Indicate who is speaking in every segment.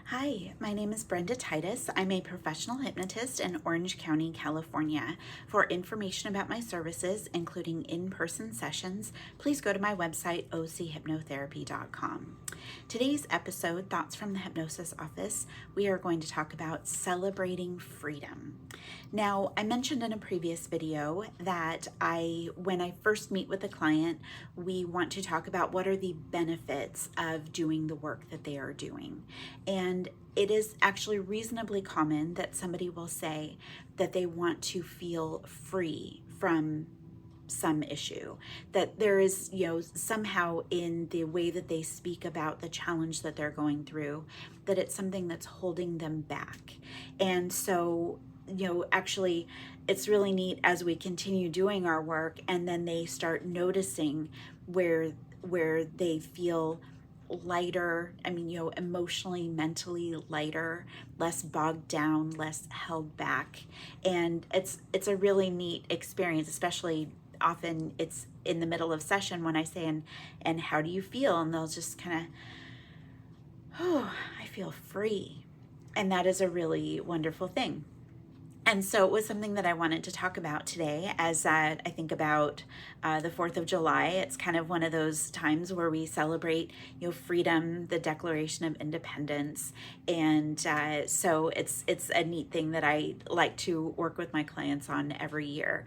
Speaker 1: Hi, my name is Brenda Titus. I'm a professional hypnotist in Orange County, California. For information about my services, including in-person sessions, please go to my website, ochypnotherapy.com. Today's episode, Thoughts from the Hypnosis Office, we are going to talk about celebrating freedom. Now, I mentioned in a previous video that when I first meet with a client, we want to talk about what are the benefits of doing the work that they are doing. And it is actually reasonably common that somebody will say that they want to feel free from some issue, that there is, somehow in the way that they speak about the challenge that they're going through, that it's something that's holding them back. And so, actually, it's really neat as we continue doing our work and then they start noticing where they feel lighter, emotionally, mentally lighter, less bogged down, less held back. And it's a really neat experience, especially often it's in the middle of session when I say, and how do you feel? And they'll just kind of, oh, I feel free. And that is a really wonderful thing. And so it was something that I wanted to talk about today as I think about the 4th of July. It's kind of one of those times where we celebrate, freedom, the Declaration of Independence. And so it's a neat thing that I like to work with my clients on every year.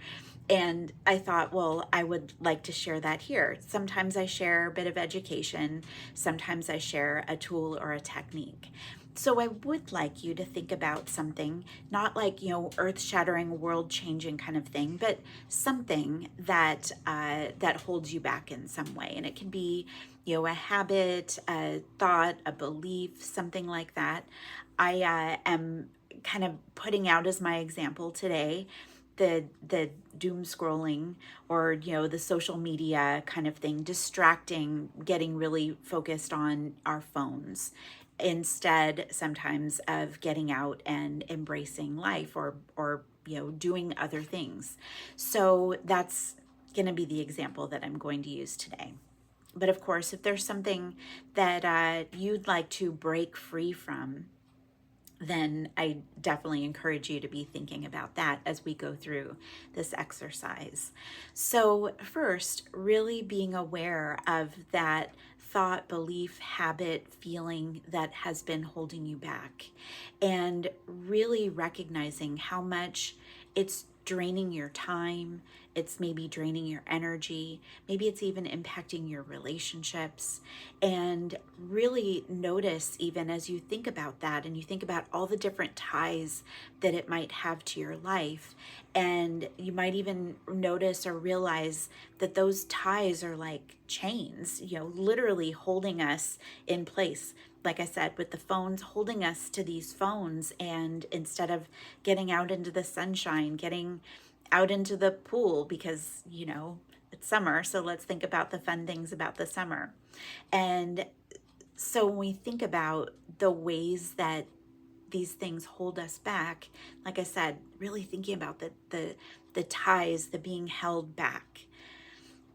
Speaker 1: And I thought, well, I would like to share that here. Sometimes I share a bit of education. Sometimes I share a tool or a technique. So I would like you to think about something, not like, earth-shattering, world-changing kind of thing, but something that that holds you back in some way. And it can be, a habit, a thought, a belief, something like that. I am kind of putting out as my example today the doom scrolling, or the social media kind of thing, distracting, getting really focused on our phones instead sometimes of getting out and embracing life, or doing other things. So that's going to be the example that I'm going to use today. But of course, if there's something that you'd like to break free from, then I definitely encourage you to be thinking about that as we go through this exercise. So first, really being aware of that thought, belief, habit, feeling that has been holding you back, and really recognizing how much it's draining your time, it's maybe draining your energy, maybe it's even impacting your relationships. And really notice, even as you think about that and you think about all the different ties that it might have to your life, and you might even notice or realize that those ties are like chains, literally holding us in place. Like I said, with the phones, holding us to these phones, and instead of getting out into the sunshine, getting out into the pool, because it's summer, so let's think about the fun things about the summer. And so when we think about the ways that these things hold us back, like I said, really thinking about the ties, the being held back.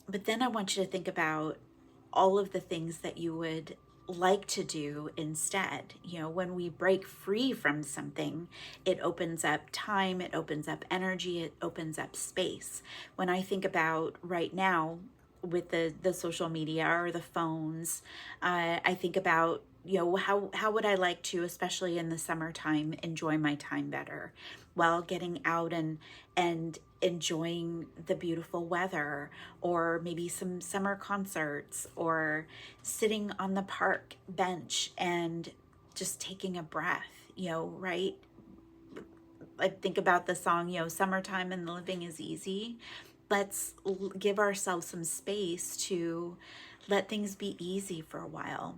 Speaker 1: But then I want you to think about all of the things that you would like to do instead. When we break free from something, it opens up time, it opens up energy, it opens up space. When I think about right now with the social media or the phones, I think about, how would I like to, especially in the summertime, enjoy my time better while getting out and enjoying the beautiful weather, or maybe some summer concerts, or sitting on the park bench and just taking a breath, right? I think about the song, summertime and the living is easy. Let's give ourselves some space to let things be easy for a while.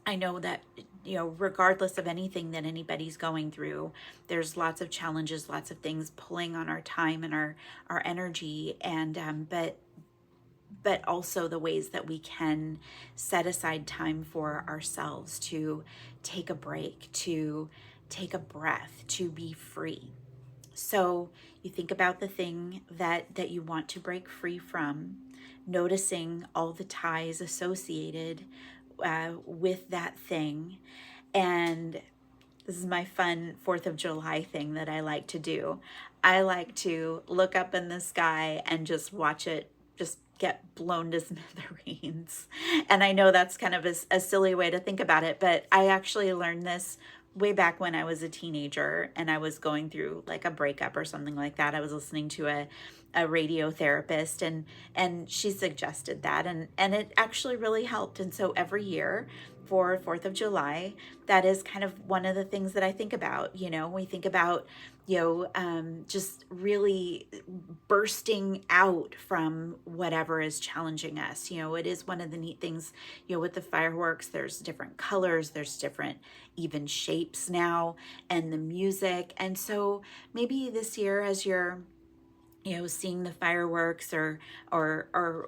Speaker 1: I know that, regardless of anything that anybody's going through, there's lots of challenges, lots of things pulling on our time and our energy, and but also the ways that we can set aside time for ourselves to take a break, to take a breath, to be free. So you think about the thing that you want to break free from, noticing all the ties associated with that thing, And this is my fun 4th of July thing that I like to do. I like to look up in the sky and just watch it just get blown to smithereens. And I know that's kind of a silly way to think about it, but I actually learned this way back when I was a teenager and I was going through like a breakup or something like that. I was listening to a radio therapist, and she suggested that, and it actually really helped. And so every year for 4th of July, that is kind of one of the things that I think about. We think about, just really bursting out from whatever is challenging us. It is one of the neat things, with the fireworks, there's different colors, there's different even shapes now, and the music. And so maybe this year, as you're seeing the fireworks or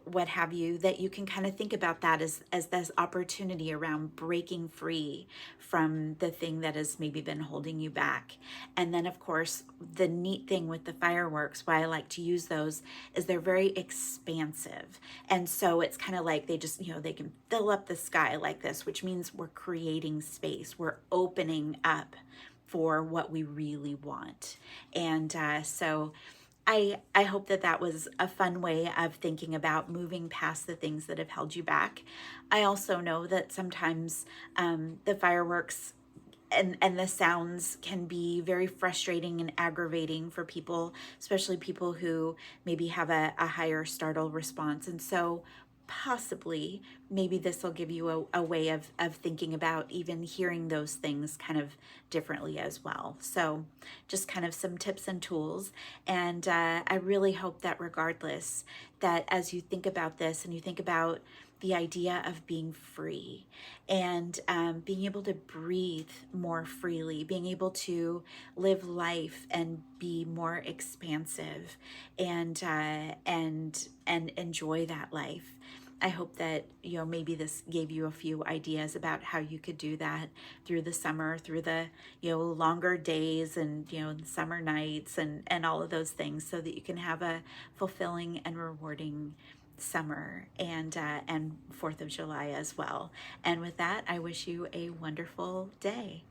Speaker 1: what have you, that you can kind of think about that as this opportunity around breaking free from the thing that has maybe been holding you back. And then, of course, the neat thing with the fireworks, why I like to use those, is they're very expansive. And so it's kind of like they just, they can fill up the sky like this, which means we're creating space. We're opening up for what we really want. And so I hope that was a fun way of thinking about moving past the things that have held you back. I also know that sometimes the fireworks and the sounds can be very frustrating and aggravating for people, especially people who maybe have a higher startle response. And so possibly maybe this will give you a way of thinking about even hearing those things kind of differently as well. So just kind of some tips and tools. And I really hope that regardless, that as you think about this and you think about the idea of being free and being able to breathe more freely, being able to live life and be more expansive and enjoy that life. I hope that, maybe this gave you a few ideas about how you could do that through the summer, through the, longer days and, the summer nights and all of those things, so that you can have a fulfilling and rewarding summer and 4th of July as well. And with that, I wish you a wonderful day.